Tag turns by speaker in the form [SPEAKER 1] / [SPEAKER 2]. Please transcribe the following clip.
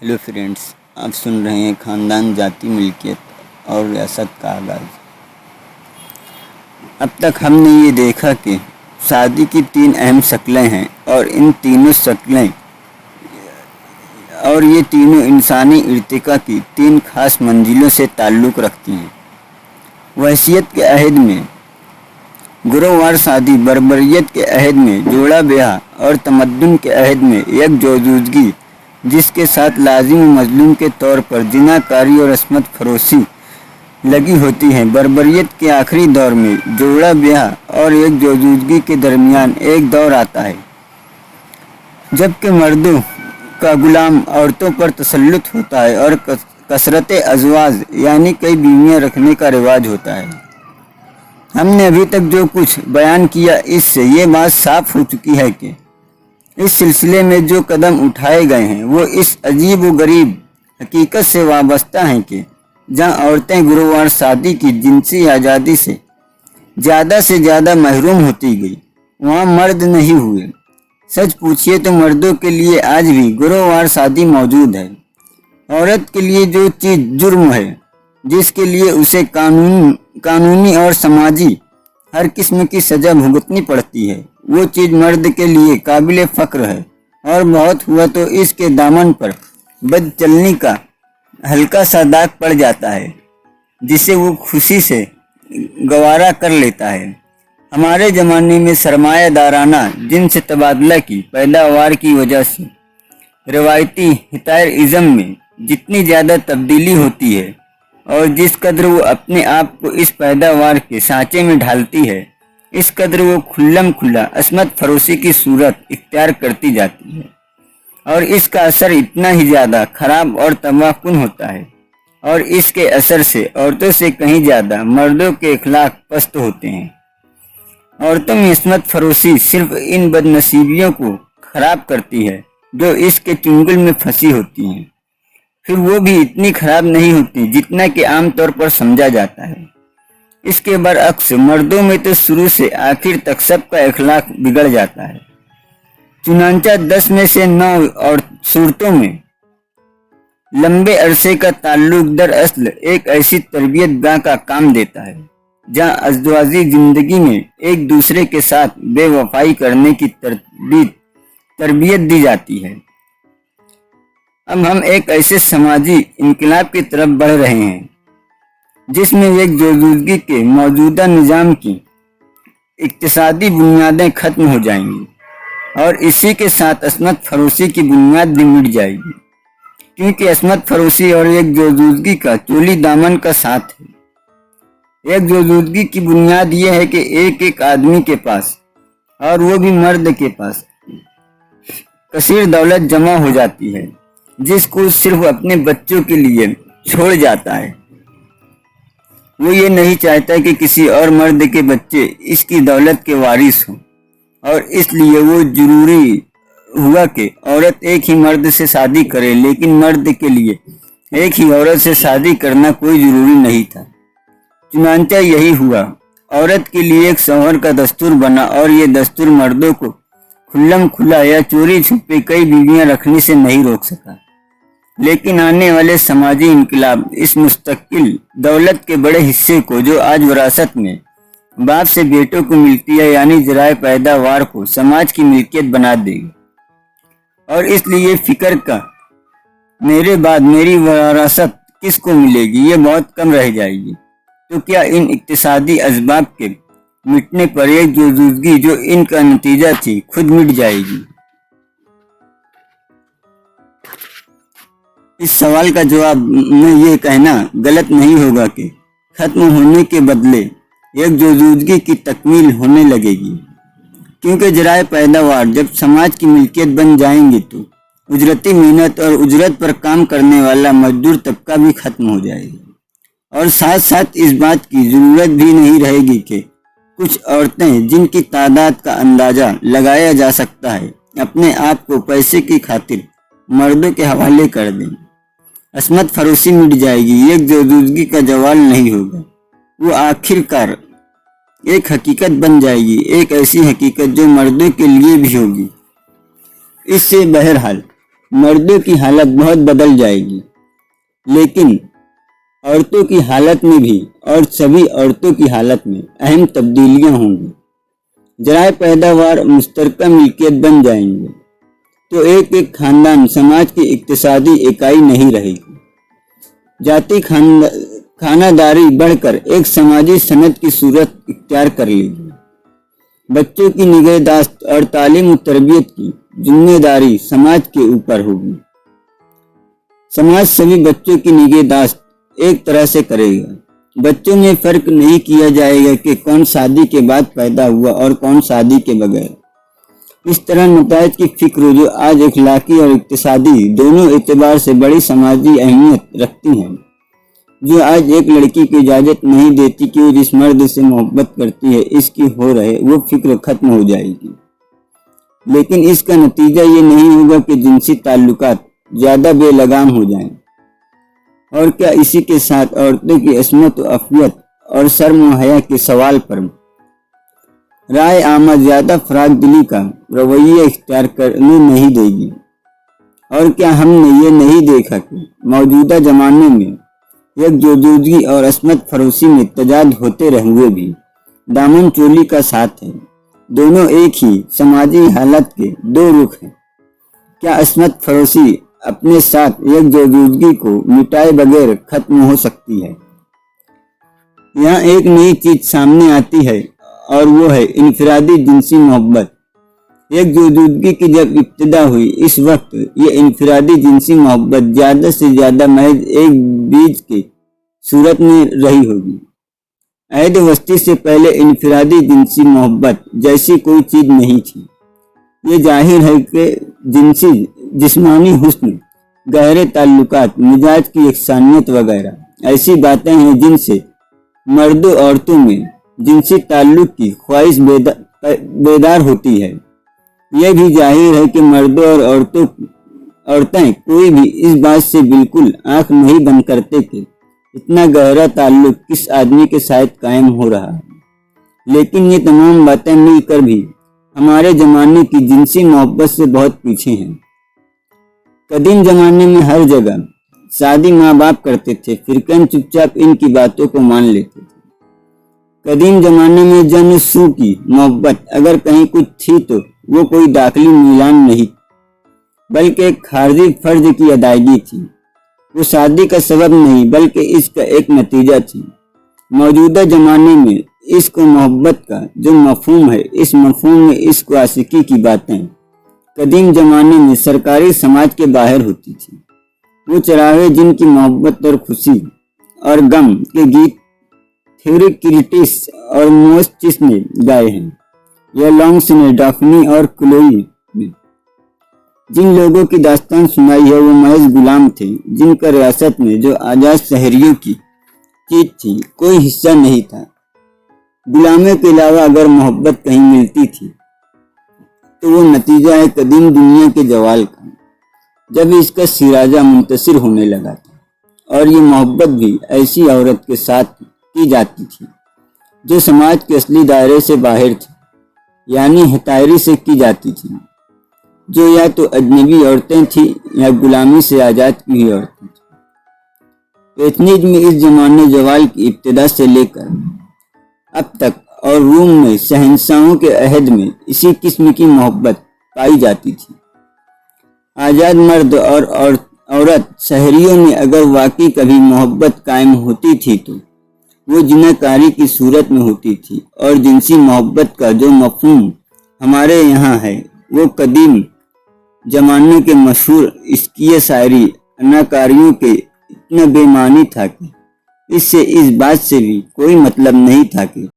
[SPEAKER 1] Hello friends, आप सुन रहे हैं ख़ानदान जाति मिल्कियत और रियासत का आगाज़। अब तक हमने ये देखा कि शादी की तीन अहम शक्लें हैं और इन तीनों शक्लें और ये तीनों इंसानी इर्तिका की तीन खास मंजिलों से ताल्लुक़ रखती हैं। वहशियत के अहद में गुरोवार शादी, बर्बरियत के अहद में जोड़ा ब्याह और तमद्दुन के अहद में एक जोजूदगी जिसके साथ लाजिम व मजलूम के तौर पर जिनाकारी और अस्मत फरोशी लगी होती है। बर्बरियत के आखिरी दौर में जोड़ा ब्याह और एक जोजूदगी के दरमियान एक दौर आता है जबकि मर्दों का गुलाम औरतों पर तसल्लुत होता है और कसरत अज़वाज यानी कई बीवियां रखने का रिवाज होता है। हमने अभी तक जो कुछ बयान किया इससे ये बात साफ हो चुकी है कि इस सिलसिले में जो कदम उठाए गए हैं वो इस अजीब व गरीब हकीकत से वाबस्ता हैं कि जहां औरतें गुरुवार शादी की जिनसी आज़ादी से ज़्यादा महरूम होती गई, वहां मर्द नहीं हुए। सच पूछिए तो मर्दों के लिए आज भी गुरुवार शादी मौजूद है। औरत के लिए जो चीज़ जुर्म है, जिसके लिए उसे कानूनी और समाजी हर किस्म की सज़ा भुगतनी पड़ती है, वो चीज़ मर्द के लिए काबिल फ़ख्र है। और बहुत हुआ तो इसके दामन पर बदचलनी का हल्का सा दाग पड़ जाता है जिसे वो खुशी से गवारा कर लेता है। हमारे ज़माने में सरमायादाराना जिनसे तबादला की पैदावार की वजह से रवायती हितायर-इज़्म में जितनी ज़्यादा तब्दीली होती है और जिस कदर वो अपने आप को इस पैदावार के सांचे में ढालती है, इस कदर वो खुल्लम खुल्ला अस्मत फरोशी की सूरत इख्तियार करती जाती है और इसका असर इतना ही ज़्यादा ख़राब और तबाहकुन होता है और इसके असर से औरतों से कहीं ज़्यादा मर्दों के अखलाक पस्त होते हैं। औरतों में अस्मत फरोशी सिर्फ इन बदनसीबियों को ख़राब करती है जो इसके चुंगल में फंसी होती हैं, फिर वो भी इतनी ख़राब नहीं होती जितना कि आम तौर पर समझा जाता है। इसके बरअक्स मर्दों में तो शुरू से आखिर तक सबका अखलाक बिगड़ जाता है। चुनांचा 10 में से 9 और सूरतों में लंबे अरसे का ताल्लुक दरअसल एक ऐसी तरबियत गाह का काम देता है जहाँ अज़दवाजी ज़िंदगी में एक दूसरे के साथ बेवफाई करने की तरबियत दी जाती है। अब हम एक ऐसे समाजी इनकलाब की तरफ बढ़ रहे हैं जिसमें एक जोजूदगी के मौजूदा निज़ाम की इक्तिसादी बुनियादें ख़त्म हो जाएंगी और इसी के साथ अस्मत फरोशी की बुनियाद भी मिट जाएगी, क्योंकि अस्मत फरोशी और एक जोजूदगी का चोली दामन का साथ है। एक जोजूदगी की बुनियाद यह है कि एक आदमी के पास, और वो भी मर्द के पास, कसीर दौलत जमा हो जाती है जिसको सिर्फ अपने बच्चों के लिए छोड़ जाता है। वो ये नहीं चाहता कि किसी और मर्द के बच्चे इसकी दौलत के वारिस हों और इसलिए वो जरूरी हुआ कि औरत एक ही मर्द से शादी करे, लेकिन मर्द के लिए एक ही औरत से शादी करना कोई ज़रूरी नहीं था। चुनांचा यही हुआ, औरत के लिए एक शौहर का दस्तूर बना और ये दस्तूर मर्दों को खुल्लम खुला या चोरी छुपे कई बीवियां रखने से नहीं रोक सका। लेकिन आने वाले समाजी इनकलाब इस मुस्तकिल दौलत के बड़े हिस्से को जो आज विरासत में बाप से बेटों को मिलती है यानी ज़राए पैदावार को समाज की मिल्कियत बना देगी और इसलिए फिक्र का मेरे बाद मेरी विरासत किसको मिलेगी ये बहुत कम रह जाएगी। तो क्या इन इक्तिसादी असबाब के मिटने पर एक जोजूदगी जो इनका नतीजा थी खुद मिट जाएगी? इस सवाल का जवाब में ये कहना गलत नहीं होगा कि खत्म होने के बदले एक जोजूदगी की तकमील होने लगेगी, क्योंकि ज़राए पैदावार जब समाज की मिल्कियत बन जाएंगी तो उजरती मेहनत और उजरत पर काम करने वाला मजदूर तबका भी खत्म हो जाएगा और साथ साथ इस बात की ज़रूरत भी नहीं रहेगी कि कुछ औरतें जिनकी तादाद का अंदाज़ा लगाया जा सकता है अपने आप को पैसे की खातिर मर्दों के हवाले कर दें। अस्मत फरोशी मिट जाएगी, एक जोजूदगी का जवाल नहीं होगा, वो आखिरकार एक हकीकत बन जाएगी, एक ऐसी हकीकत जो मर्दों के लिए भी होगी। इससे बहरहाल मर्दों की हालत बहुत बदल जाएगी, लेकिन औरतों की हालत में भी और सभी औरतों की हालत में अहम तब्दीलियां होंगी। ज़राए पैदावार मुश्तरका मिल्कियत बन जाएंगे तो एक एक खानदान समाज की इक्तिसादी इकाई नहीं रहेगी। जाति खानादारी बढ़कर एक समाजी सनद की सूरत इख्तियार कर लेगी। बच्चों की निगहदाश्त और तालीम और तरबियत की जिम्मेदारी समाज के ऊपर होगी। समाज सभी बच्चों की निगहदाश्त एक तरह से करेगा। बच्चों में फर्क नहीं किया जाएगा कि कौन शादी के बाद पैदा हुआ और कौन शादी के बगैर। इस तरह नताइज की फिक्र जो आज इखलाकी और इक्तिसादी दोनों एतबार से बड़ी समाजी अहमियत रखती हैं, जो आज एक लड़की को इजाज़त नहीं देती कि वो जिस मर्द से मोहब्बत करती है इसकी हो रहे, वो फिक्र खत्म हो जाएगी। लेकिन इसका नतीजा ये नहीं होगा कि जिनसी ताल्लुकात ज़्यादा बेलगाम हो जाएं। और क्या इसी के साथ औरतों की अस्मत व अफियत और शर्म व हया के सवाल पर राय आमा ज़्यादा फराग दिली का रवैया इख्तियार करने नहीं देगी। और क्या हमने ये नहीं देखा कि मौजूदा ज़माने में यकजोजगी और अस्मत फरोशी में तजाद होते हुए भी दामन चोली का साथ है। दोनों एक ही समाजी हालत के दो रुख हैं। क्या अस्मत फरोशी अपने साथ यकजोजगी को मिटाए बगैर खत्म हो सकती है? यहाँ एक नई चीज सामने आती है और वो है इनफरादी जिनसी मोहब्बत। यकजोजगी की जब इब्तिदा हुई, इस वक्त ये इनफरादी जिनसी मोहब्बत ज़्यादा से ज़्यादा महज एक बीज के सूरत में रही होगी। अहद वस्ती से पहले इनफरादी जिनसी मोहब्बत जैसी कोई चीज़ नहीं थी। ये जाहिर है कि जिनसी जिस्मानी हुस्न, गहरे ताल्लुकात, मिजाज की यकसानियत वगैरह ऐसी बातें हैं जिनसे मर्दों औरतों में जिनसी ताल्लुक की ख्वाहिश बेदार होती है। यह भी जाहिर है कि मर्दों और औरतें कोई भी इस बात से बिल्कुल आंख नहीं बंद करते कि इतना गहरा ताल्लुक किस आदमी के साथ कायम हो रहा है। लेकिन ये तमाम बातें मिलकर भी हमारे ज़माने की जिनसी मोहब्बत से बहुत पीछे हैं। कदीम ज़माने में हर जगह शादी माँ बाप करते थे, फिरकन चुपचाप इनकी बातों को मान लेते थे। कदीम ज़माने में जनसू की मोहब्बत अगर कहीं कुछ थी तो वो कोई दाखिली मिलान नहीं, बल्कि एक खारजी फर्ज की अदायगी थी। वो शादी का सबब नहीं बल्कि इसका एक नतीजा थी। मौजूदा ज़माने में इश्क और मोहब्बत का जो मफहूम है, इस मफहूम में इश्क व आशिकी की बातें कदीम ज़माने में सरकारी समाज के बाहर होती थी। वो चराहे जिनकी मोहब्बत और खुशी और गम के गीत थ्योरिक्रिटिस और मोस्टिस ने गाए हैं, या लॉन्ग्स ने डाफनी और क्लोई ने जिन लोगों की दास्तान सुनाई है, वो महज गुलाम थे जिनका रियासत में जो आज़ाद शहरियों की चीज थी कोई हिस्सा नहीं था। गुलामों के अलावा अगर मोहब्बत कहीं मिलती थी तो वो नतीजा है कदीम दुनिया के जवाल का, जब इसका सिराजा मुंतशिर होने लगा था। और ये मोहब्बत भी ऐसी औरत के साथ की जाती थी जो समाज के असली दायरे से बाहर थी, यानी हतायरी से की जाती थी, जो या तो अजनबी औरतें थीं या गुलामी से आज़ाद की हुई औरतें थीं। एथनिज में इस जमाने जवाल की इब्तिदा से लेकर अब तक और रूम में शहंशाहों के अहद में इसी किस्म की मोहब्बत पाई जाती थी। आज़ाद मर्द और औरत शहरियों में अगर वाकई कभी मोहब्बत कायम होती थी तो वो जिनाकारी की सूरत में होती थी। और जिनसी मोहब्बत का जो मफहूम हमारे यहाँ है वो कदीम जमाने के मशहूर इश्किया शायरी अनाकारियों के इतना बेमानी था कि इससे इस बात से भी कोई मतलब नहीं था कि